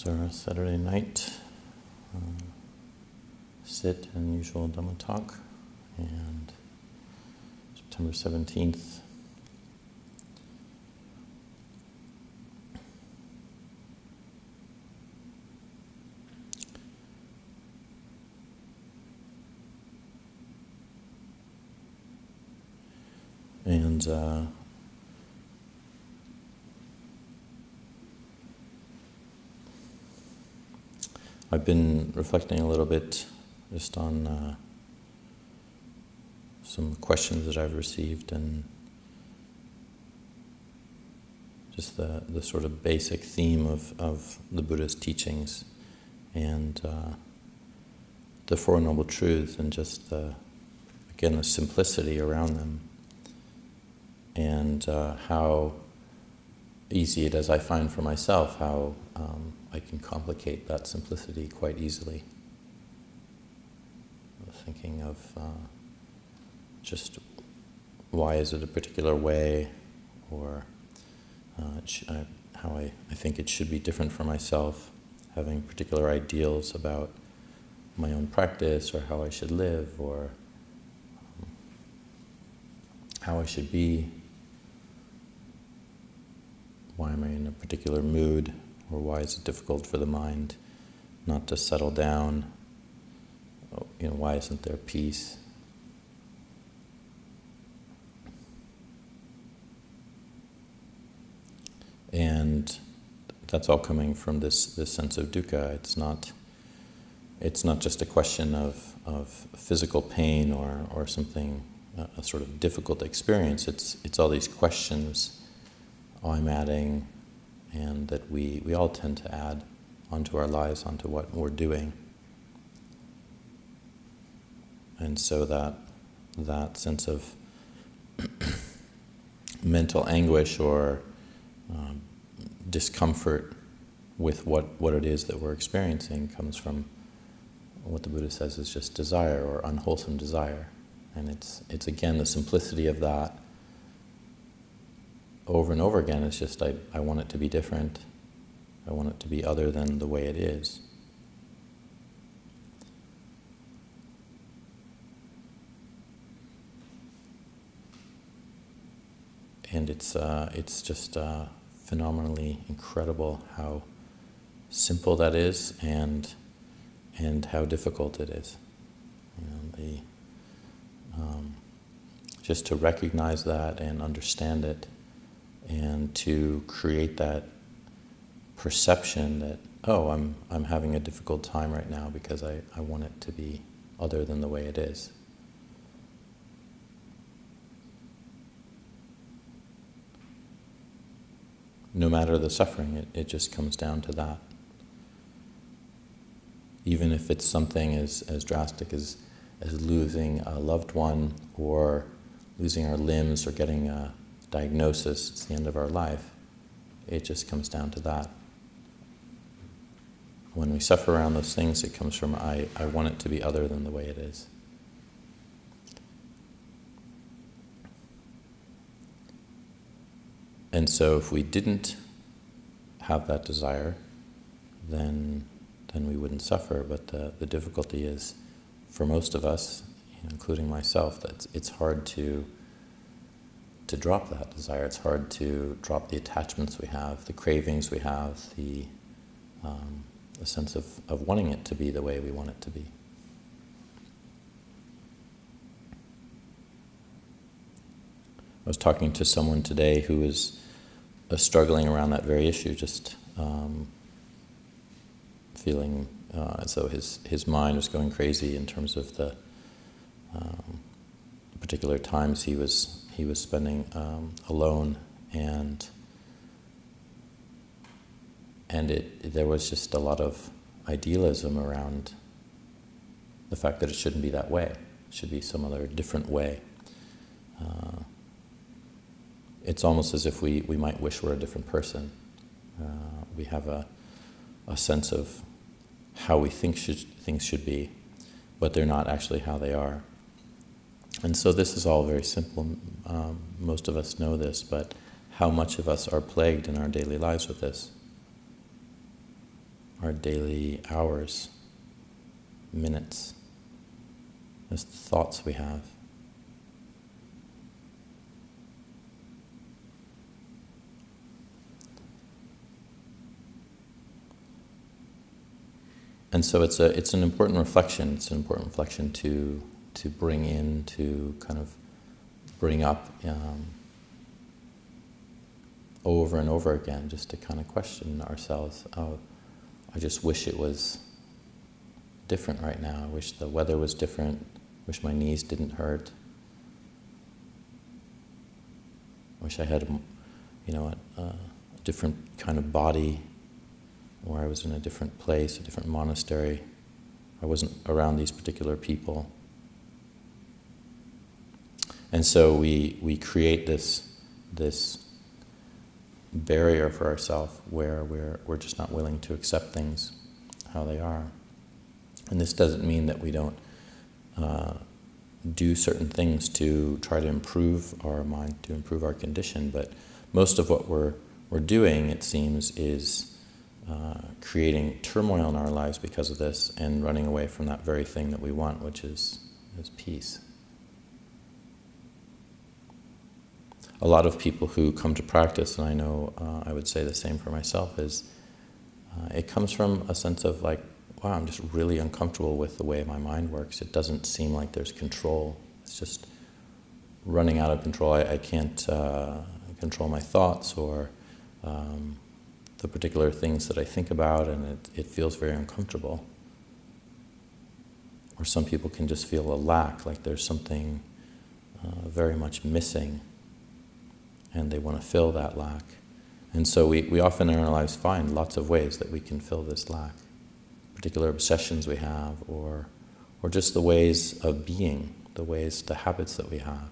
It's our Saturday night sit and usual Dhamma talk, and September 17th. And I've been reflecting a little bit just on some questions that I've received, and just the sort of basic theme of the Buddha's teachings, and the Four Noble Truths, and just the simplicity around them, and how easy it is, I find for myself, how I can complicate that simplicity quite easily. Thinking of just why is it a particular way, or how I think it should be different for myself, having particular ideals about my own practice, or how I should live, or how I should be. Why am I in a particular mood, or why is it difficult for the mind not to settle down? Why isn't there peace? And that's all coming from this sense of dukkha. It's not just a question of physical pain or something, a sort of difficult experience. It's all these questions I'm adding, and that we all tend to add onto our lives, onto what we're doing. And so that sense of mental anguish or discomfort with what it is that we're experiencing comes from what the Buddha says is just desire, or unwholesome desire. And it's again the simplicity of that over and over again. It's just I want it to be different. I want it to be other than the way it is. And it's just phenomenally incredible how simple that is, and how difficult it is. Just to recognize that and understand it, and to create that perception that, I'm having a difficult time right now because I want it to be other than the way it is. No matter the suffering, it just comes down to that. Even if it's something as drastic as losing a loved one, or losing our limbs, or getting a diagnosis, it's the end of our life. It just comes down to that. When we suffer around those things, it comes from I want it to be other than the way it is. And so if we didn't have that desire, then we wouldn't suffer. But the difficulty is, for most of us, including myself, that it's hard to drop that desire. It's hard to drop the attachments we have, the cravings we have, the sense of wanting it to be the way we want it to be. I was talking to someone today who was struggling around that very issue, just feeling as though his mind was going crazy in terms of the particular times he was spending alone, and there was just a lot of idealism around the fact that it shouldn't be that way. It should be some other different way. It's almost as if we might wish we're a different person. We have a sense of how we think things should be, but they're not actually how they are. And so this is all very simple. Most of us know this, but how much of us are plagued in our daily lives with this? our daily hours, minutes, just the thoughts we have. And so it's an important reflection. It's an important reflection to bring in, to kind of bring up over and over again, just to kind of question ourselves. Oh, I just wish it was different right now. I wish the weather was different. I wish my knees didn't hurt. I wish I had, a different kind of body, or I was in a different place, a different monastery. I wasn't around these particular people. And so we create this barrier for ourselves where we're just not willing to accept things how they are. And this doesn't mean that we don't do certain things to try to improve our mind, to improve our condition, but most of what we're doing, it seems, is creating turmoil in our lives because of this and running away from that very thing that we want, which is peace. A lot of people who come to practice, and I know I would say the same for myself, is it comes from a sense of like, wow, I'm just really uncomfortable with the way my mind works. It doesn't seem like there's control. It's just running out of control. I can't control my thoughts or the particular things that I think about, and it feels very uncomfortable. Or some people can just feel a lack, like there's something very much missing, and they want to fill that lack. And so we often in our lives find lots of ways that we can fill this lack. Particular obsessions we have, or just the ways of being, the habits that we have.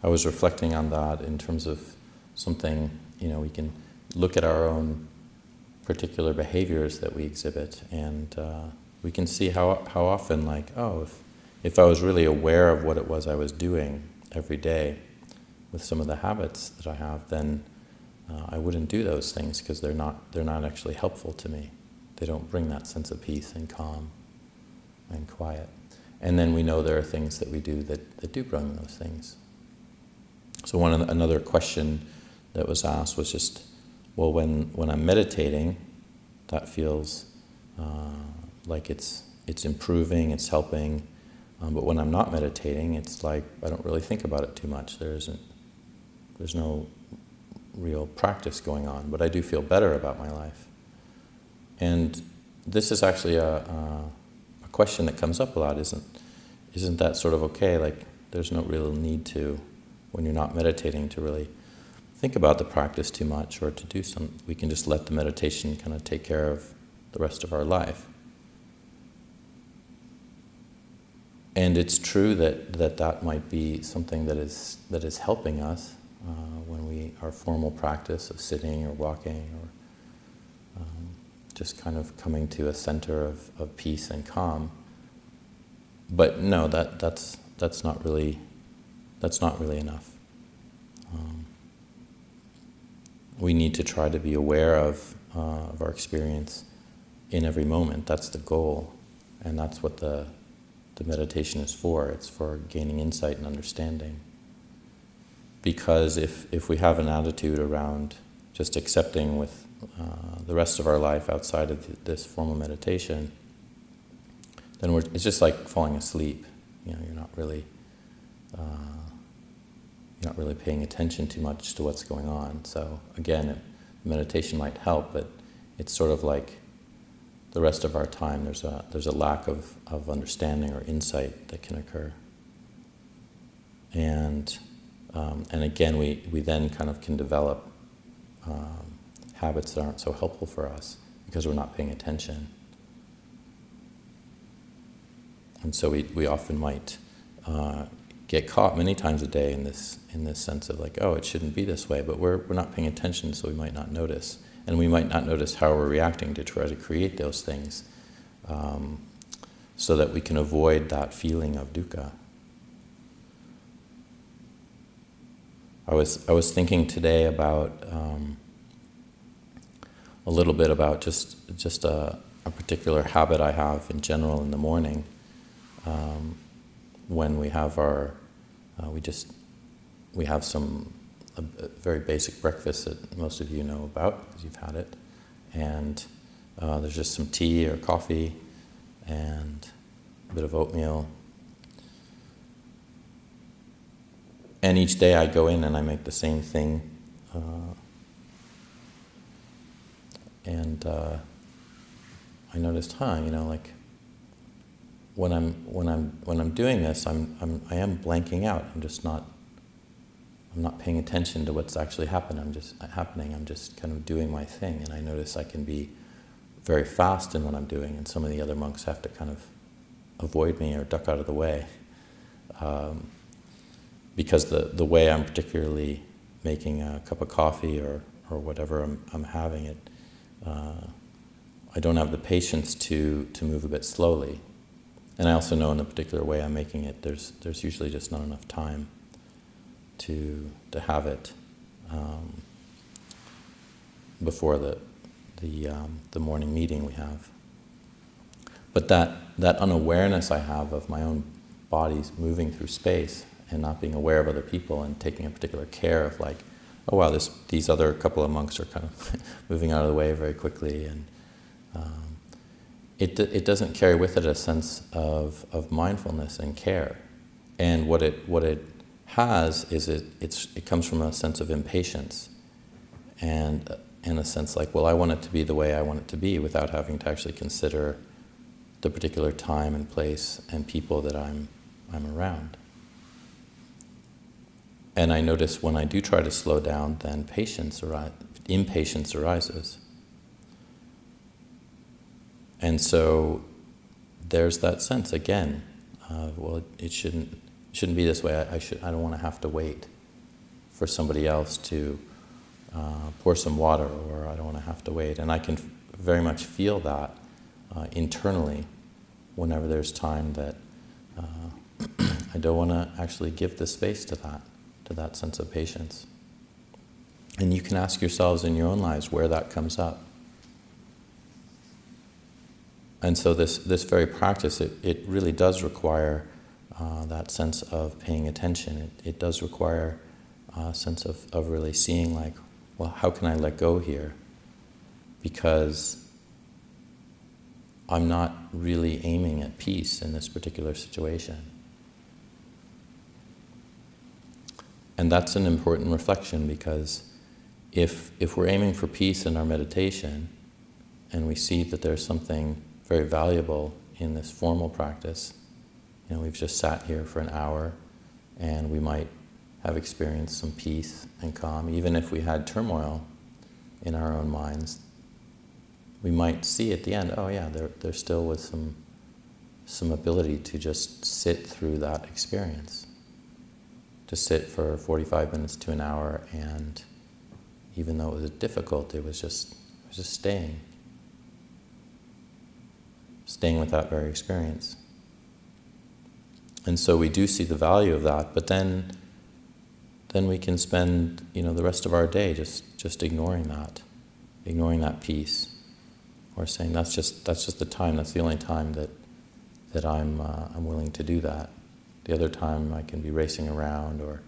I was reflecting on that in terms of something, we can look at our own particular behaviors that we exhibit, and we can see how often, like, oh, if I was really aware of what it was I was doing every day with some of the habits that I have, then I wouldn't do those things because they're not actually helpful to me. They don't bring that sense of peace and calm and quiet. And then we know there are things that we do that do bring those things. So another question that was asked was just, well, when I'm meditating, that feels like it's improving, it's helping. But when I'm not meditating, it's like I don't really think about it too much. There's no real practice going on, but I do feel better about my life. And this is actually a question that comes up a lot. Isn't that sort of okay? Like there's no real need to, when you're not meditating, to really think about the practice too much, or to do some. We can just let the meditation kind of take care of the rest of our life. And it's true that might be something that is helping us when our formal practice of sitting or walking or just kind of coming to a center of peace and calm. But no, that's not really enough. We need to try to be aware of our experience in every moment. That's the goal, and that's what the meditation is for. It's for gaining insight and understanding. Because if we have an attitude around just accepting with the rest of our life outside of this formal meditation, then it's just like falling asleep. You're not really paying attention too much to what's going on. So again, meditation might help, but it's sort of like the rest of our time, there's a lack of understanding or insight that can occur. And again, we then kind of can develop habits that aren't so helpful for us because we're not paying attention. And so we often might get caught many times a day in this sense of like, oh, it shouldn't be this way, but we're not paying attention, so we might not notice. And we might not notice how we're reacting to try to create those things so that we can avoid that feeling of dukkha. I was thinking today about a little bit about just a particular habit I have in general in the morning, when we have our we have a very basic breakfast that most of you know about because you've had it, and there's just some tea or coffee and a bit of oatmeal. And each day I go in and I make the same thing, and I noticed, like when I'm doing this, I am blanking out. I'm not paying attention to what's actually happening. I'm just kind of doing my thing, and I notice I can be very fast in what I'm doing, and some of the other monks have to kind of avoid me or duck out of the way. Because the way I'm particularly making a cup of coffee or whatever I'm having it, I don't have the patience to move a bit slowly. And I also know in the particular way I'm making it, there's usually just not enough time to have it before the morning meeting we have. But that unawareness I have of my own body's moving through space and not being aware of other people and taking a particular care of like, oh wow, these other couple of monks are kind of moving out of the way very quickly, and it doesn't carry with it a sense of mindfulness and care. And what it has is it comes from a sense of impatience and a sense like, well, I want it to be the way I want it to be without having to actually consider the particular time and place and people that I'm around. And I notice when I do try to slow down, then impatience arises. And so there's that sense again of, well, it shouldn't be this way. I don't want to have to wait for somebody else to pour some water, or I don't want to have to wait. And I can very much feel that internally whenever there's time that I don't want to actually give the space to that sense of patience. And you can ask yourselves in your own lives where that comes up. And so this very practice, it really does require that sense of paying attention. It does require a sense of really seeing like, well, how can I let go here? Because I'm not really aiming at peace in this particular situation. And that's an important reflection, because if we're aiming for peace in our meditation, and we see that there's something very valuable in this formal practice, we've just sat here for an hour, and we might have experienced some peace and calm. Even if we had turmoil in our own minds, we might see at the end, oh yeah, there still was some ability to just sit through that experience. To sit for 45 minutes to an hour, and even though it was difficult, it was just staying with that very experience. And so we do see the value of that, but then we can spend the rest of our day just ignoring that peace, or saying that's just the time, that's the only time that I'm willing to do that. The other time I can be racing around or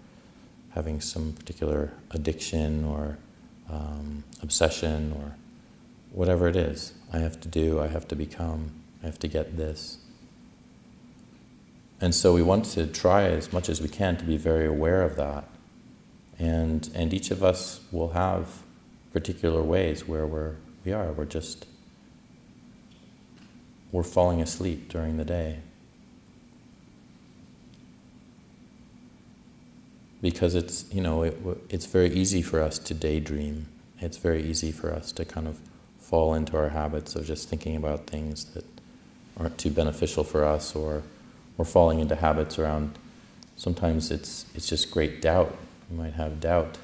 having some particular addiction or obsession or whatever it is. I have to do, I have to become, I have to get this. And so we want to try as much as we can to be very aware of that. And each of us will have particular ways where we're falling asleep during the day. Because it's very easy for us to daydream. It's very easy for us to kind of fall into our habits of just thinking about things that aren't too beneficial for us, or falling into habits around, sometimes it's just great doubt. We might have doubt,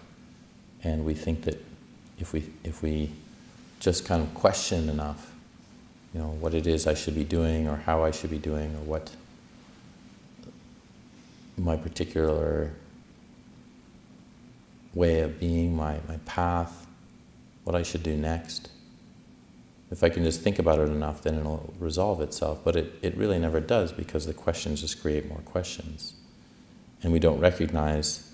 and we think that if we just kind of question enough, what it is I should be doing, or how I should be doing, or what my particular way of being, my path, what I should do next. If I can just think about it enough, then it'll resolve itself. But it really never does, because the questions just create more questions. And we don't recognize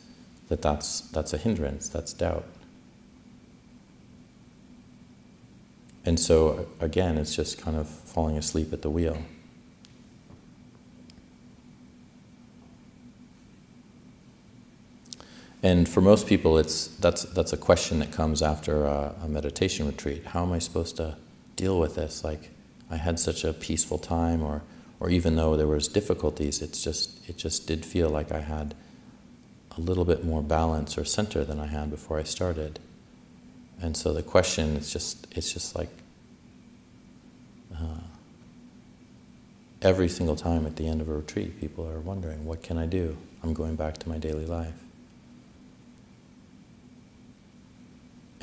that that's a hindrance, that's doubt. And so, again, it's just kind of falling asleep at the wheel. And for most people, that's a question that comes after a meditation retreat. How am I supposed to deal with this? Like, I had such a peaceful time, or even though there was difficulties, it just did feel like I had a little bit more balance or center than I had before I started. And so the question, it's just like every single time at the end of a retreat, people are wondering, what can I do? I'm going back to my daily life.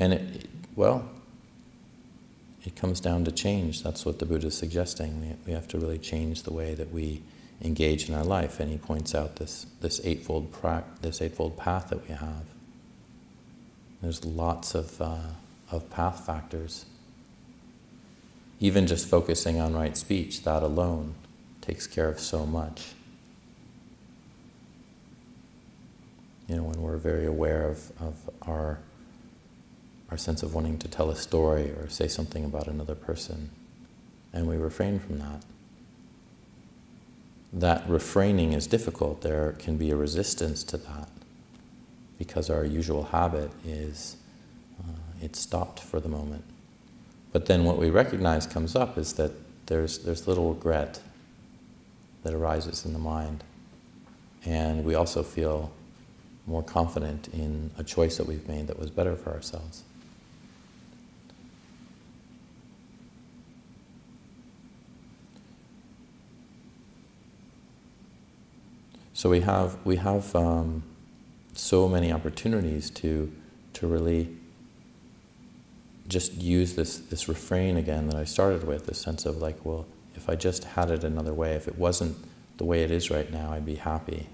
And it comes down to change. That's what the Buddha is suggesting. We have to really change the way that we engage in our life. And he points out this eightfold path that we have. There's lots of path factors. Even just focusing on right speech, that alone takes care of so much. When we're very aware of our sense of wanting to tell a story or say something about another person, and we refrain from that. That refraining is difficult. There can be a resistance to that, because our usual habit is it's stopped for the moment. But then what we recognize comes up is that there's little regret that arises in the mind, and we also feel more confident in a choice that we've made that was better for ourselves. So we have so many opportunities to really just use this refrain again that I started with, this sense of like, well, if I just had it another way, if it wasn't the way it is right now, I'd be happy.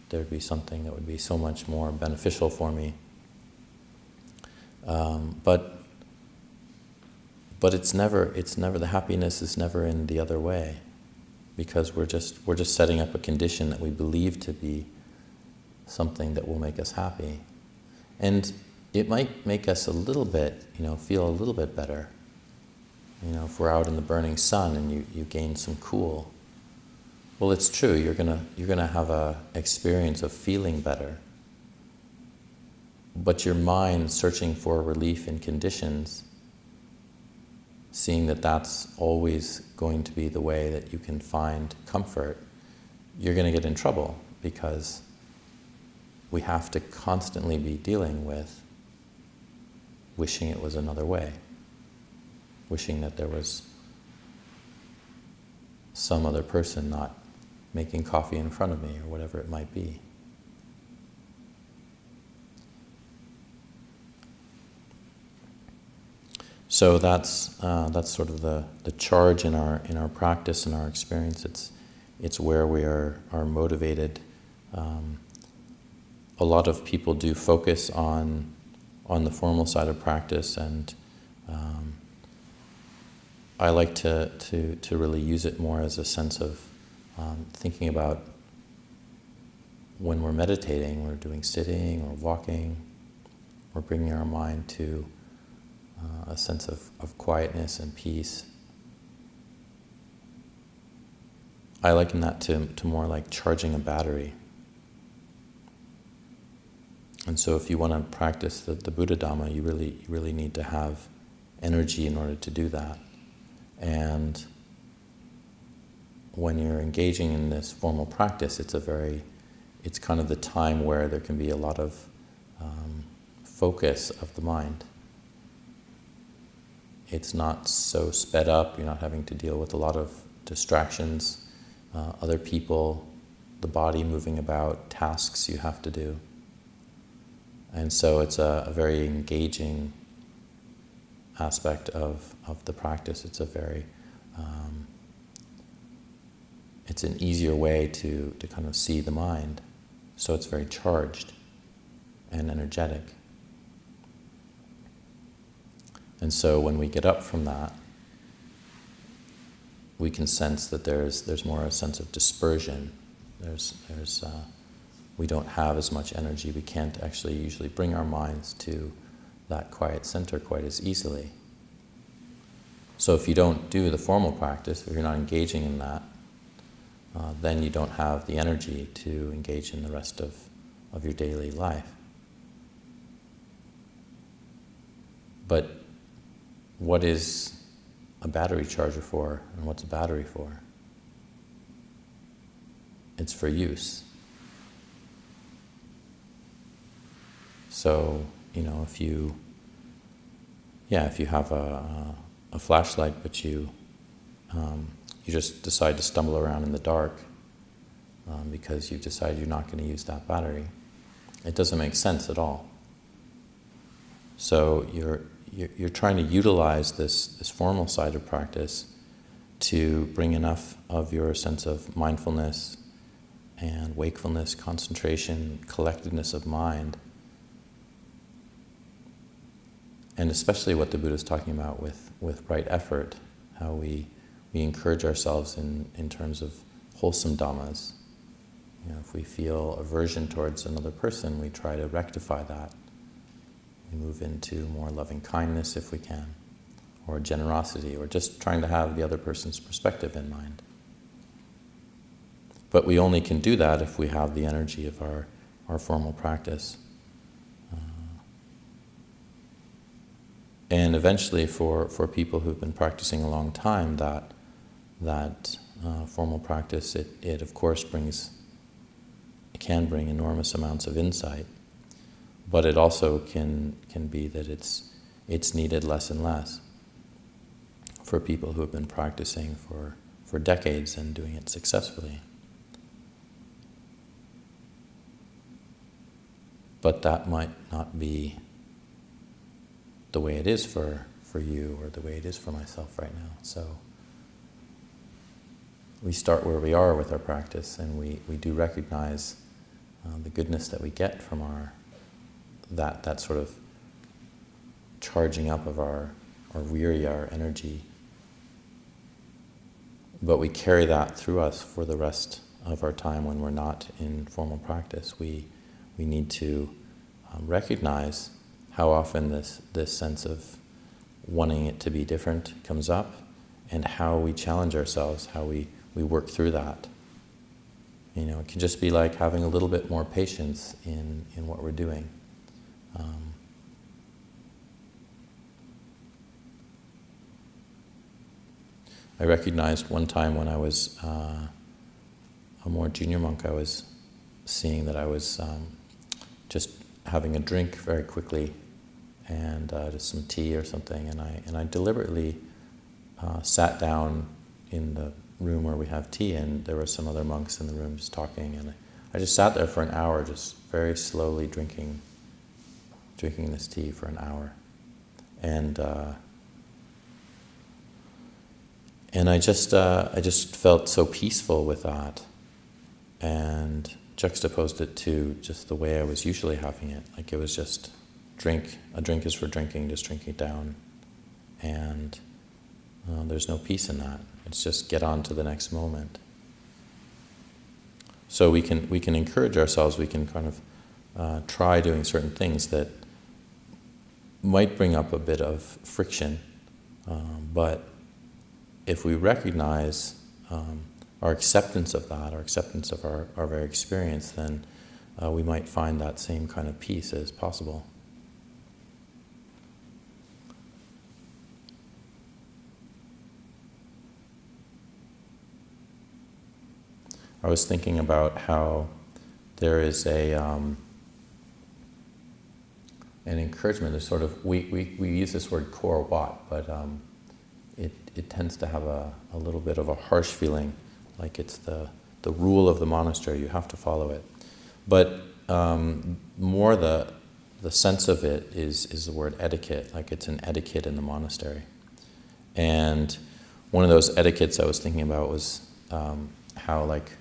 There'd be something that would be so much more beneficial for me. But it's never the happiness is never in the other way. Because we're just setting up a condition that we believe to be something that will make us happy. And it might make us a little bit, feel a little bit better. If we're out in the burning sun and you gain some cool, well, it's true, you're gonna have a experience of feeling better. But your mind searching for relief in conditions, seeing that that's always going to be the way that you can find comfort, you're going to get in trouble, because we have to constantly be dealing with wishing it was another way, wishing that there was some other person not making coffee in front of me, or whatever it might be. So that's sort of the charge in our practice and our experience. It's where we are motivated. A lot of people do focus on the formal side of practice, and I like to really use it more as a sense of thinking about when we're meditating, we're doing sitting or walking, we're bringing our mind to a sense of quietness and peace. I liken that to more like charging a battery. And so if you want to practice the Buddha Dhamma, you really need to have energy in order to do that. And when you're engaging in this formal practice, it's kind of the time where there can be a lot of focus of the mind. It's not so sped up, you're not having to deal with a lot of distractions, other people, the body moving about, tasks you have to do. And so it's a very engaging aspect of the practice. It's a very, it's an easier way to kind of see the mind. So it's very charged. and energetic. And so when we get up from that, we can sense that there's more a sense of dispersion. We don't have as much energy. We can't actually usually bring our minds to that quiet center quite as easily. So if you don't do the formal practice, if you're not engaging in that, then you don't have the energy to engage in the rest of your daily life. But what is a battery charger for, and what's a battery for? It's for use. So, if you have a flashlight, but you just decide to stumble around in the dark because you've decided you're not going to use that battery, it doesn't make sense at all. So you're trying to utilize this formal side of practice to bring enough of your sense of mindfulness and wakefulness, concentration, collectedness of mind, and especially what the Buddha is talking about with right effort, how we encourage ourselves in terms of wholesome dhammas. If we feel aversion towards another person, we try to rectify that. We move into more loving kindness if we can, or generosity, or just trying to have the other person's perspective in mind. But we only can do that if we have the energy of our formal practice. And eventually, for people who've been practicing a long time, that formal practice, it of course can bring enormous amounts of insight, but it also can be that it's needed less and less for people who have been practicing for decades and doing it successfully. But that might not be the way it is for you or the way it is for myself right now. So we start where we are with our practice, and we do recognize the goodness that we get from that sort of charging up of our virya, our energy. But we carry that through us for the rest of our time when we're not in formal practice. We need to recognize how often this sense of wanting it to be different comes up, and how we challenge ourselves, how we work through that. It can just be like having a little bit more patience in what we're doing. I recognized one time when I was a more junior monk, I was seeing that I was just having a drink very quickly, and just some tea or something, and I deliberately sat down in the room where we have tea, and there were some other monks in the room just talking, and I just sat there for an hour, just very slowly drinking this tea for an hour, and I just felt so peaceful with that, and juxtaposed it to just the way I was usually having it. Like it was just a drink is for drinking, just drink it down, and there's no peace in that. It's just get on to the next moment. So we can encourage ourselves, we can kind of try doing certain things that might bring up a bit of friction, but if we recognize our acceptance of that, our acceptance of our very experience, then we might find that same kind of peace as possible. I was thinking about how there is an encouragement. There's sort of, we use this word kor wat, but it tends to have a little bit of a harsh feeling, like it's the rule of the monastery, you have to follow it. But more the sense of it is the word etiquette, like it's an etiquette in the monastery. And one of those etiquettes I was thinking about was how, like,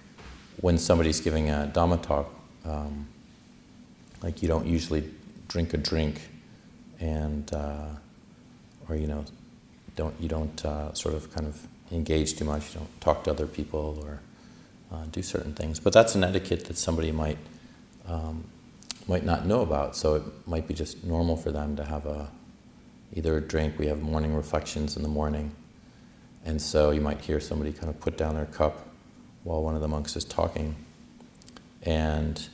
when somebody's giving a Dhamma talk, Like you don't usually drink a drink and, or you don't sort of kind of engage too much. You don't talk to other people or do certain things. But that's an etiquette that somebody might not know about. So it might be just normal for them to have either a drink. We have morning reflections in the morning, and so you might hear somebody kind of put down their cup while one of the monks is talking, and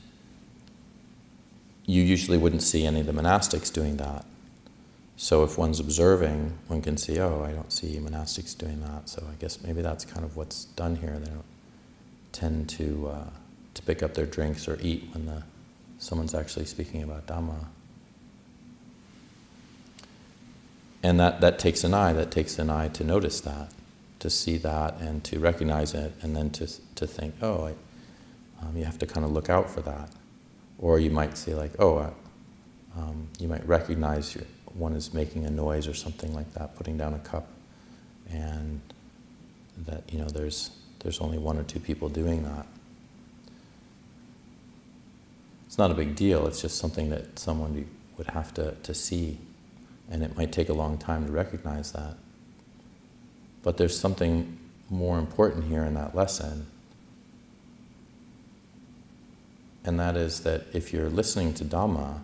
you usually wouldn't see any of the monastics doing that. So if one's observing, one can see, oh, I don't see monastics doing that. So I guess maybe that's kind of what's done here. They don't tend to pick up their drinks or eat when someone's actually speaking about Dhamma. And that takes an eye. That takes an eye to notice that, to see that, and to recognize it, and then to think, oh, you have to kind of look out for that. Or you might say like, you might recognize one is making a noise or something like that, putting down a cup, and that there's only one or two people doing that. It's not a big deal. It's just something that someone would have to see, and it might take a long time to recognize that. But there's something more important here in that lesson. And that is that if you're listening to Dhamma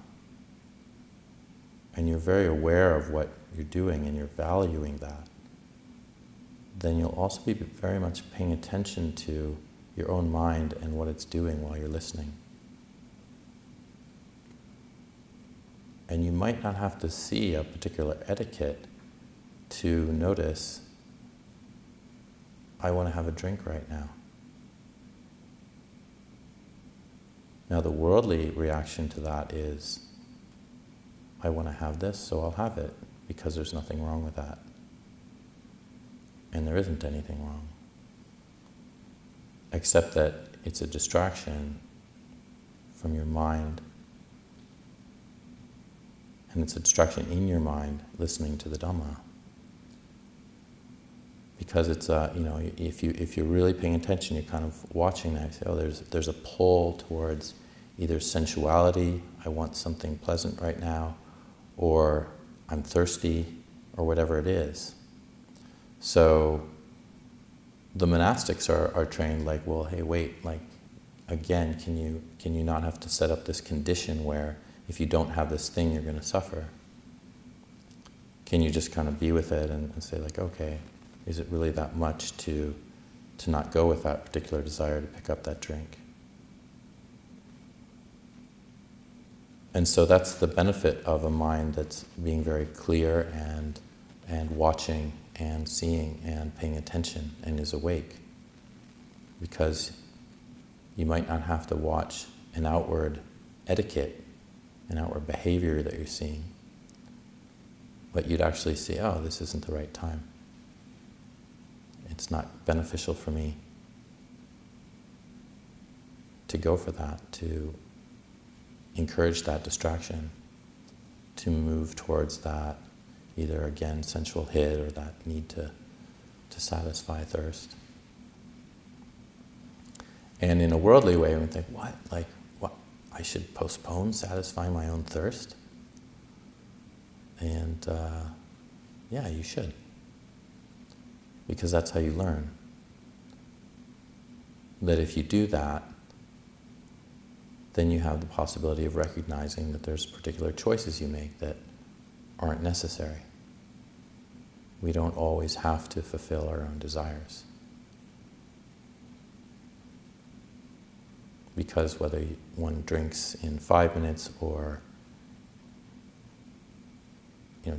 and you're very aware of what you're doing and you're valuing that, then you'll also be very much paying attention to your own mind and what it's doing while you're listening. And you might not have to see a particular etiquette to notice, I want to have a drink right now. Now the worldly reaction to that is, I want to have this, so I'll have it, because there's nothing wrong with that. And there isn't anything wrong. Except that it's a distraction from your mind. And it's a distraction in your mind listening to the Dhamma. Because it's if you're really paying attention, you're kind of watching that. You say, oh, there's a pull towards either sensuality, I want something pleasant right now, or I'm thirsty, or whatever it is. So the monastics are trained like, well, hey, wait, like, again, can you not have to set up this condition where if you don't have this thing, you're going to suffer? Can you just kind of be with it and say like, okay, is it really that much to not go with that particular desire to pick up that drink? And so that's the benefit of a mind that's being very clear and watching and seeing and paying attention and is awake. Because you might not have to watch an outward etiquette, an outward behavior that you're seeing, but you'd actually see, oh, this isn't the right time. It's not beneficial for me to go for that, to encourage that distraction, to move towards that, either again sensual hit or that need to satisfy thirst. And in a worldly way, we think, what? Like, what? I should postpone satisfying my own thirst? And yeah, you should. Because that's how you learn. That if you do that, then you have the possibility of recognizing that there's particular choices you make that aren't necessary. We don't always have to fulfill our own desires. Because whether one drinks in 5 minutes or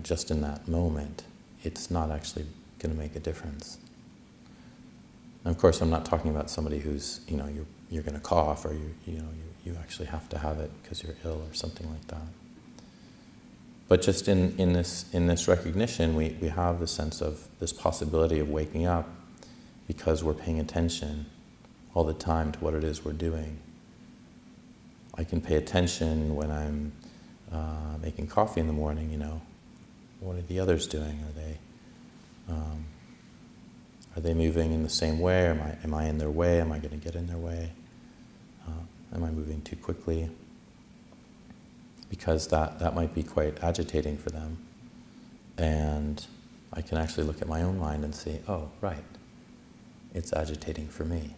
just in that moment, it's not actually going to make a difference. And of course, I'm not talking about somebody who's, you're going to cough, or you actually have to have it because you're ill or something like that. But just in this recognition, we have the sense of this possibility of waking up because we're paying attention all the time to what it is we're doing. I can pay attention when I'm making coffee in the morning, what are the others doing? Are they moving in the same way? Am I in their way? Am I going to get in their way? Am I moving too quickly? because that might be quite agitating for them. And I can actually look at my own mind and see, oh, right, it's agitating for me.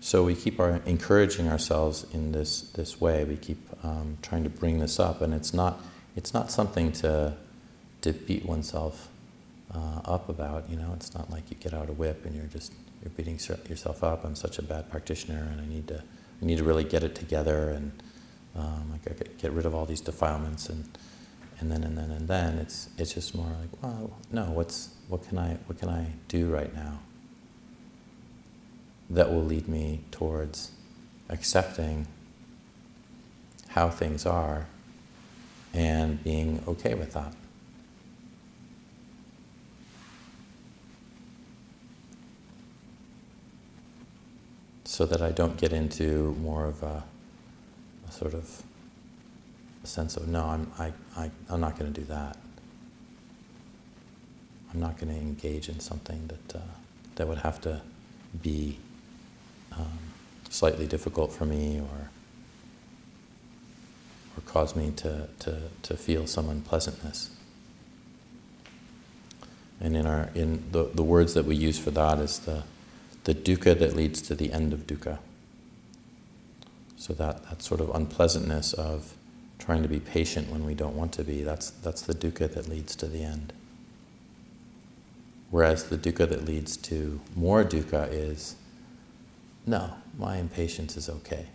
So we keep encouraging ourselves in this way. We keep trying to bring this up, and it's not something to beat oneself up about. It's not like you get out a whip and you're beating yourself up. I'm such a bad practitioner, and I need to really get it together, and I gotta get rid of all these defilements, and then it's just more like, well, no, what can I do right now that will lead me towards accepting how things are and being okay with that. So that I don't get into more of a sort of a sense of, no, I'm not going to do that. I'm not going to engage in something that would have to be slightly difficult for me, or cause me to feel some unpleasantness. And in the words that we use for that is the dukkha that leads to the end of dukkha. So that sort of unpleasantness of trying to be patient when we don't want to be, that's the dukkha that leads to the end. Whereas the dukkha that leads to more dukkha is, no, my impatience is okay.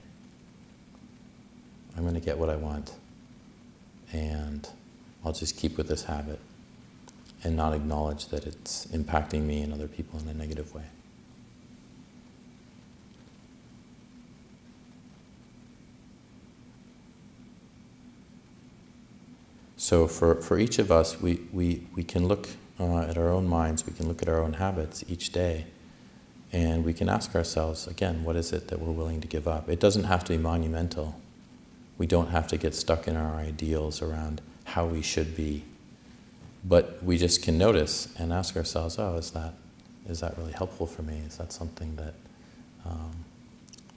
I'm going to get what I want, and I'll just keep with this habit and not acknowledge that it's impacting me and other people in a negative way. So for each of us, we can look at our own minds, we can look at our own habits each day, and we can ask ourselves, again, what is it that we're willing to give up? It doesn't have to be monumental. We don't have to get stuck in our ideals around how we should be. But we just can notice and ask ourselves, oh, is that really helpful for me? Is that something that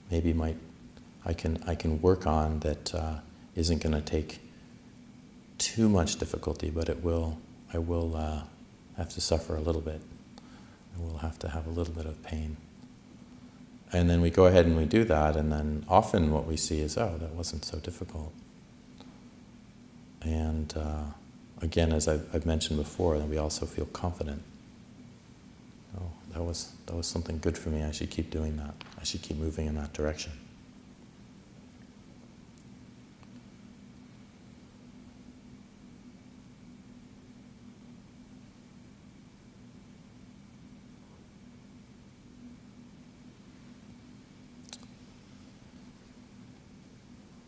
maybe I can work on that isn't going to take too much difficulty, but I will have to suffer a little bit. I will have to have a little bit of pain. And then we go ahead and we do that, and then often what we see is, oh, that wasn't so difficult. And again, as I've mentioned before, that we also feel confident. Oh, that was something good for me. I should keep doing that. I should keep moving in that direction.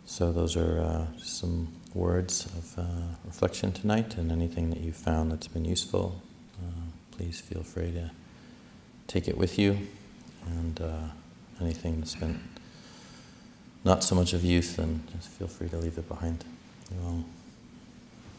So those are some words of reflection tonight, and anything that you've found that's been useful, please feel free to take it with you, and anything that's been not so much of use, then just feel free to leave it behind you all.